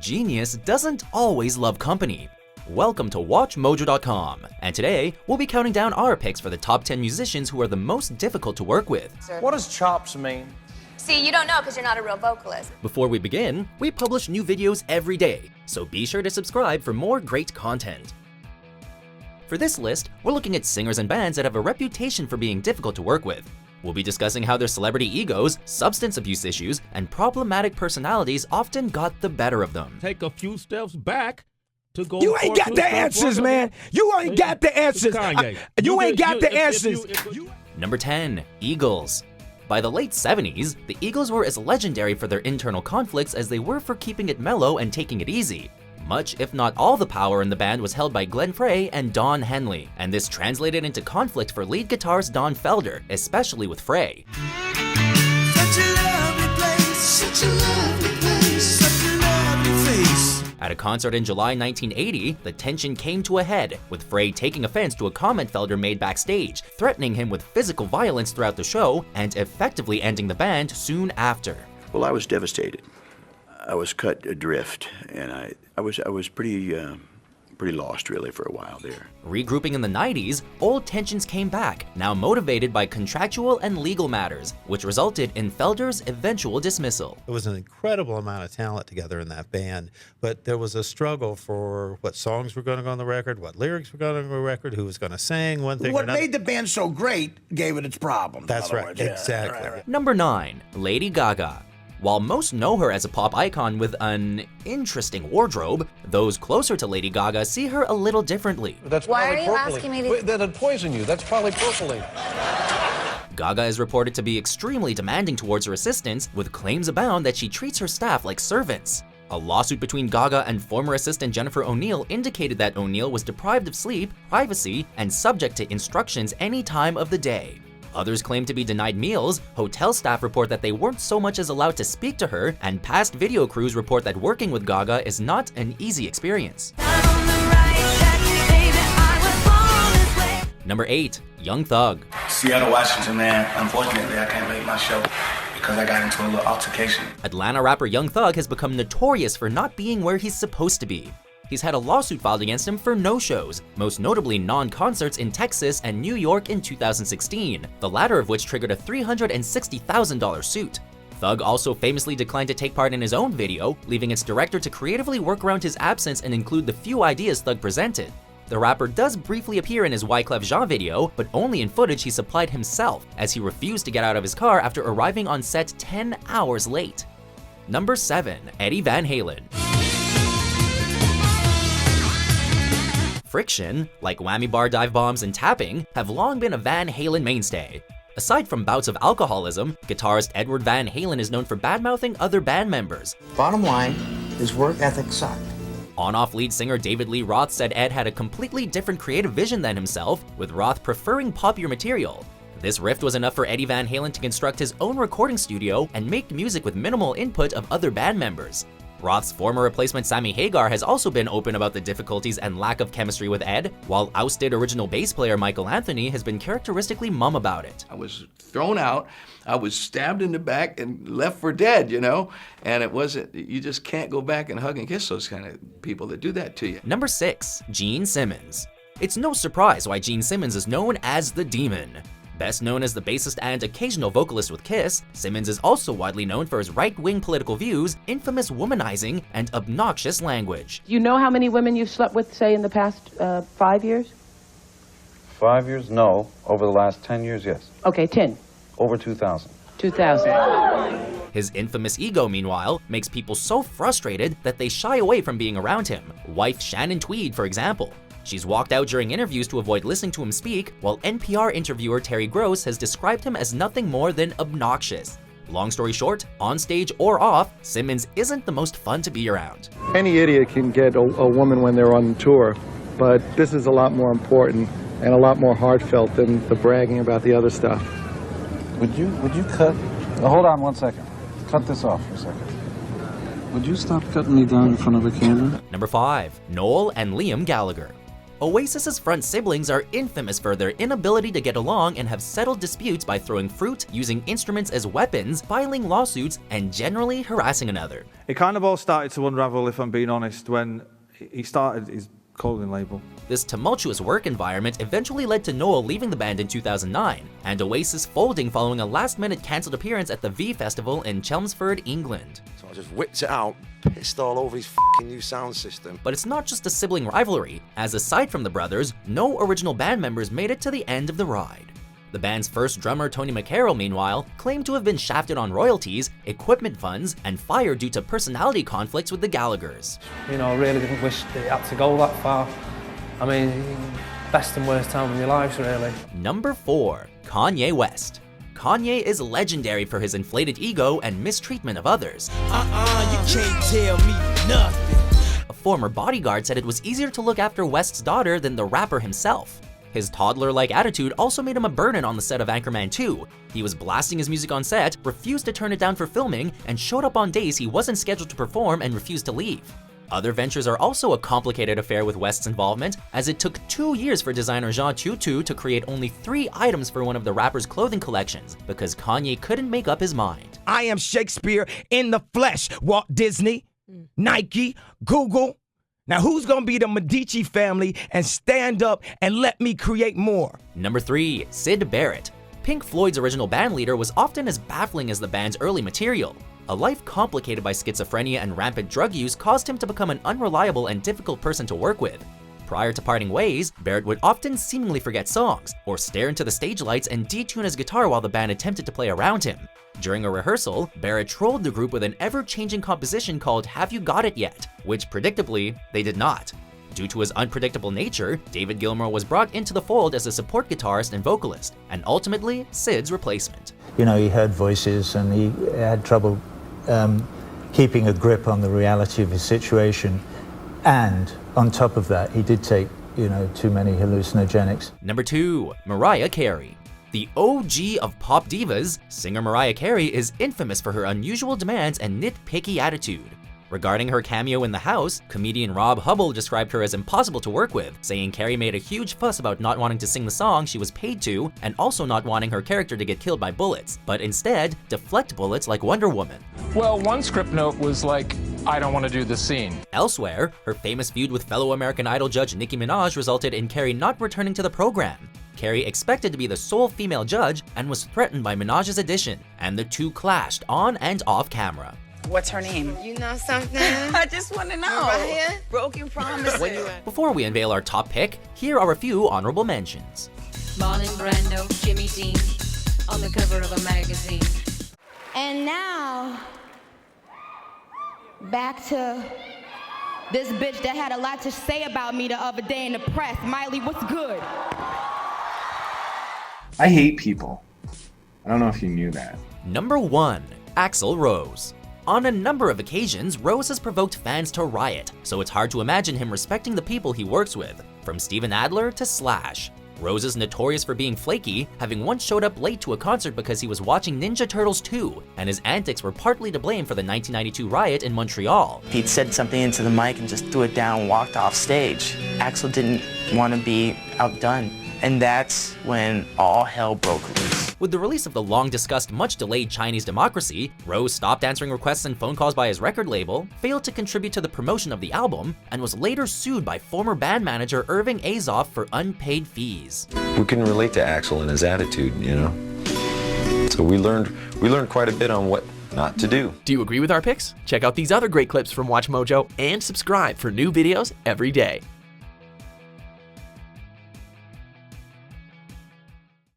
genius doesn't always love company. Welcome to WatchMojo.com, and today we'll be counting down our picks for the top 10 musicians who are the most difficult to work with. What does chops mean? See, you don't know because you're not a real vocalist. Before we begin, we publish new videos every day, so be sure to subscribe for more great content. For this list, we're looking at singers and bands that have a reputation for being difficult to work with. We'll be discussing how their celebrity egos, substance abuse issues, and problematic personalities often got the better of them. Take a few steps back to go. You ain't got the answers, man. You ain't got the answers. You ain't got the answers. Number 10, Eagles. By the late 70s, the Eagles were as legendary for their internal conflicts as they were for keeping it mellow and taking it easy. Much, if not all, the power in the band was held by Glenn Frey and Don Henley, and this translated into conflict for lead guitarist Don Felder, especially with Frey. At a concert in July 1980, the tension came to a head, with Frey taking offense to a comment Felder made backstage, threatening him with physical violence throughout the show, and effectively ending the band soon after. Well, I was devastated. I was cut adrift, and I was pretty lost, really, for a while there. Regrouping in the 90s, old tensions came back, now motivated by contractual and legal matters, which resulted in Felder's eventual dismissal. There was an incredible amount of talent together in that band, but there was a struggle for what songs were going to go on the record, what lyrics were going to go on the record, who was going to sing, one thing or What another. made the band so great gave it its problems. That's right, words. exactly. Yeah, right. Number 9, Lady Gaga. While most know her as a pop icon with an interesting wardrobe, those closer to Lady Gaga see her a little differently. That's Why are you polypropylene. asking me to- Wait, that'd poison you. That's polypropylene. Gaga is reported to be extremely demanding towards her assistants, with claims abound that she treats her staff like servants. A lawsuit between Gaga and former assistant Jennifer O'Neill indicated that O'Neill was deprived of sleep, privacy, and subject to instructions any time of the day. Others claim to be denied meals, hotel staff report that they weren't so much as allowed to speak to her, and past video crews report that working with Gaga is not an easy experience. Number 8, Young Thug. Seattle, Washington, man. Unfortunately, I can't make my show because I got into a little altercation. Atlanta rapper Young Thug has become notorious for not being where he's supposed to be. He's had a lawsuit filed against him for no-shows, most notably non-concerts in Texas and New York in 2016, the latter of which triggered a $360,000 suit. Thug also famously declined to take part in his own video, leaving its director to creatively work around his absence and include the few ideas Thug presented. The rapper does briefly appear in his Wyclef Jean video, but only in footage he supplied himself, as he refused to get out of his car after arriving on set 10 hours late. Number 7, Eddie Van Halen. Friction, like whammy bar dive bombs and tapping, have long been a Van Halen mainstay. Aside from bouts of alcoholism, guitarist Edward Van Halen is known for badmouthing other band members. Bottom line, his work ethic sucked. On-off lead singer David Lee Roth said Ed had a completely different creative vision than himself, with Roth preferring poppier material. This rift was enough for Eddie Van Halen to construct his own recording studio and make music with minimal input of other band members. Roth's former replacement Sammy Hagar has also been open about the difficulties and lack of chemistry with Ed, while ousted original bass player Michael Anthony has been characteristically mum about it. I was thrown out, I was stabbed in the back and left for dead, you know? And it wasn't, you just can't go back and hug and kiss those kind of people that do that to you. Number 6, Gene Simmons. It's no surprise why Gene Simmons is known as the Demon. Best known as the bassist and occasional vocalist with Kiss, Simmons is also widely known for his right-wing political views, infamous womanizing, and obnoxious language. Do you know how many women you've slept with, say, in the past 5 years? 5 years? No. Over the last 10 years, yes. Okay, 10. Over 2,000. 2,000. His infamous ego, meanwhile, makes people so frustrated that they shy away from being around him. Wife Shannon Tweed, for example. She's walked out during interviews to avoid listening to him speak, while NPR interviewer Terry Gross has described him as nothing more than obnoxious. Long story short, on stage or off, Simmons isn't the most fun to be around. Any idiot can get a woman when they're on tour, but this is a lot more important and a lot more heartfelt than the bragging about the other stuff. Would you cut? Hold on 1 second. Cut this off for a second. Would you stop cutting me down in front of the camera? Number 5, Noel and Liam Gallagher. Oasis's front siblings are infamous for their inability to get along and have settled disputes by throwing fruit, using instruments as weapons, filing lawsuits, and generally harassing another. It kind of all started to unravel, if I'm being honest, when he started his clothing label. This tumultuous work environment eventually led to Noel leaving the band in 2009, and Oasis folding following a last-minute cancelled appearance at the V Festival in Chelmsford, England. So I just whipped it out, pissed all over his f***ing new sound system. But it's not just a sibling rivalry, as aside from the brothers, no original band members made it to the end of the ride. The band's first drummer, Tony McCarroll, meanwhile, claimed to have been shafted on royalties, equipment funds, and fired due to personality conflicts with the Gallaghers. You know, I really didn't wish it had to go that far. I mean, best and worst time of your lives, really. Number 4. Kanye West. Kanye is legendary for his inflated ego and mistreatment of others. You can't tell me nothing. A former bodyguard said it was easier to look after West's daughter than the rapper himself. His toddler-like attitude also made him a burden on the set of Anchorman 2. He was blasting his music on set, refused to turn it down for filming, and showed up on days he wasn't scheduled to perform and refused to leave. Other ventures are also a complicated affair with West's involvement, as it took 2 years for designer Jean Tutu to create only 3 items for one of the rapper's clothing collections, because Kanye couldn't make up his mind. I am Shakespeare in the flesh. Walt Disney, Nike, Google. Now who's gonna be the Medici family and stand up and let me create more? Number 3. Syd Barrett. Pink Floyd's original band leader was often as baffling as the band's early material. A life complicated by schizophrenia and rampant drug use caused him to become an unreliable and difficult person to work with. Prior to parting ways, Barrett would often seemingly forget songs, or stare into the stage lights and detune his guitar while the band attempted to play around him. During a rehearsal, Barrett trolled the group with an ever-changing composition called Have You Got It Yet?, which predictably, they did not. Due to his unpredictable nature, David Gilmour was brought into the fold as a support guitarist and vocalist, and ultimately Syd's replacement. You know, he heard voices and he had trouble keeping a grip on the reality of his situation, and on top of that, he did take, you know, too many hallucinogenics. Number 2. Mariah Carey. The OG of pop divas, singer Mariah Carey is infamous for her unusual demands and nitpicky attitude. Regarding her cameo in The House, comedian Rob Hubble described her as impossible to work with, saying Carey made a huge fuss about not wanting to sing the song she was paid to, and also not wanting her character to get killed by bullets, but instead deflect bullets like Wonder Woman. Well, one script note was like, I don't want to do this scene. Elsewhere, her famous feud with fellow American Idol judge Nicki Minaj resulted in Carey not returning to the program. Carey expected to be the sole female judge and was threatened by Minaj's addition, and the two clashed on and off camera. What's her name? You know something? I just want to know. Mariah? Broken promises. Before we unveil our top pick, here are a few honorable mentions. Marlon Brando, Jimmy Dean, on the cover of a magazine. And now, back to this bitch that had a lot to say about me the other day in the press. Miley, what's good? I hate people. I don't know if you knew that. Number 1. Axl Rose. On a number of occasions, Rose has provoked fans to riot, so it's hard to imagine him respecting the people he works with, from Steven Adler to Slash. Rose is notorious for being flaky, having once showed up late to a concert because he was watching Ninja Turtles 2, and his antics were partly to blame for the 1992 riot in Montreal. He'd said something into the mic and just threw it down and walked off stage. Axl didn't want to be outdone, and that's when all hell broke loose. With the release of the long-discussed, much-delayed Chinese Democracy, Rose stopped answering requests and phone calls by his record label, failed to contribute to the promotion of the album, and was later sued by former band manager Irving Azoff for unpaid fees. We can relate to Axl and his attitude, you know? So we learned quite a bit on what not to do. Do you agree with our picks? Check out these other great clips from WatchMojo and subscribe for new videos every day.